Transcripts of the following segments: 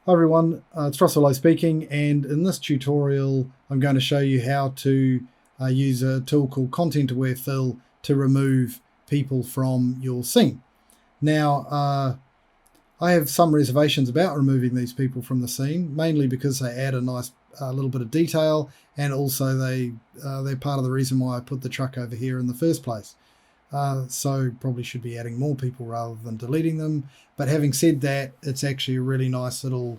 Hi everyone, it's Russell speaking, and in this tutorial I'm going to show you how to use a tool called ContentAware Fill to remove people from your scene. Now I have some reservations about removing these people from the scene, mainly because they add a nice little bit of detail, and also they're part of the reason why I put the truck over here in the first place. So probably should be adding more people rather than deleting them. But having said that, it's actually a really nice little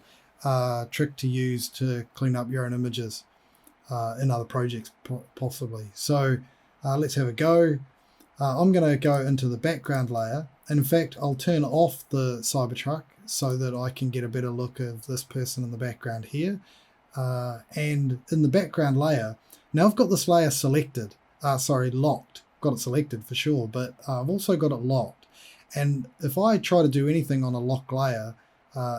trick to use to clean up your own images in other projects possibly. So let's have a go. I'm going to go into the background layer. And in fact, I'll turn off the Cybertruck so that I can get a better look of this person in the background here. And in the background layer, now I've got this layer selected, locked. Got it selected for sure, but I've also got it locked. And if I try to do anything on a lock layer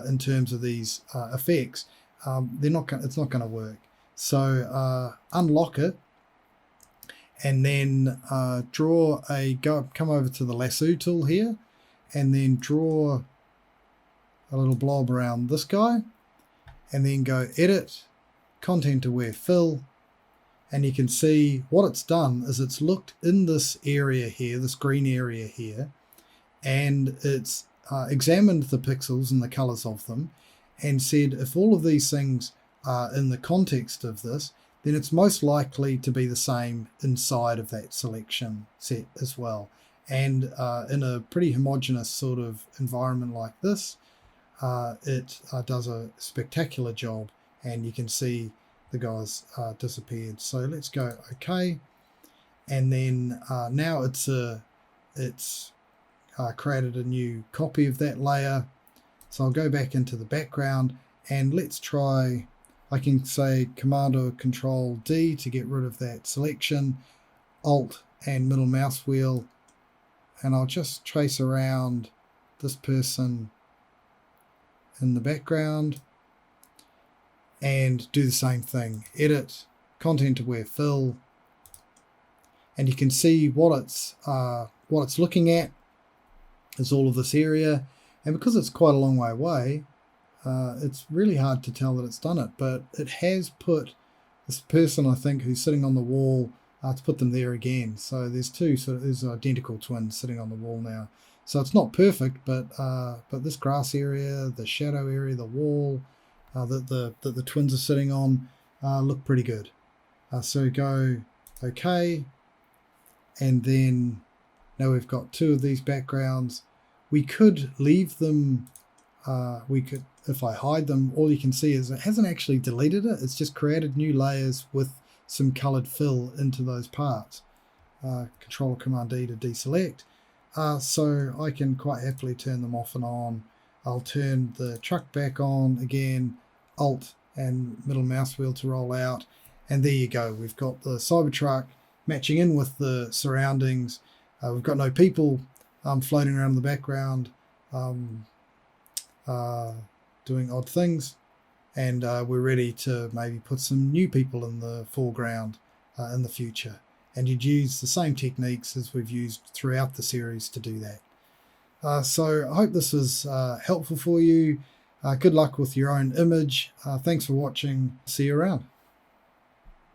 in terms of these effects, it's not going to work. So unlock it, and then come over to the lasso tool here, and then draw a little blob around this guy, and then go Edit, ContentAware Fill. And you can see what it's done is it's looked in this area here, this green area here, and it's examined the pixels and the colors of them and said if all of these things are in the context of this, then it's most likely to be the same inside of that selection set as well. And in a pretty homogeneous sort of environment like this, it does a spectacular job, and you can see the guys disappeared. So let's go OK, and then now it's created a new copy of that layer. So I'll go back into the background, and let's try, I can say Command or Control D to get rid of that selection, Alt and middle mouse wheel, and I'll just trace around this person in the background and do the same thing. Edit, ContentAware Fill, and you can see what it's looking at is all of this area, and because it's quite a long way away, it's really hard to tell that it's done it, but it has put this person, I think, who's sitting on the wall, to put them there again. So there's there's identical twins sitting on the wall now. So it's not perfect, but this grass area, the shadow area, the wall that the twins are sitting on look pretty good. So go OK, and then now we've got two of these backgrounds. We could leave them, if I hide them, all you can see is it hasn't actually deleted it, it's just created new layers with some colored fill into those parts. Control or Command D to deselect. So I can quite happily turn them off and on. I'll turn the truck back on again, Alt and middle mouse wheel to roll out, and there you go. We've got the Cybertruck matching in with the surroundings. We've got no people floating around in the background doing odd things, and we're ready to maybe put some new people in the foreground in the future. And you'd use the same techniques as we've used throughout the series to do that. So I hope this was helpful for you. Good luck with your own image. Thanks for watching. See you around.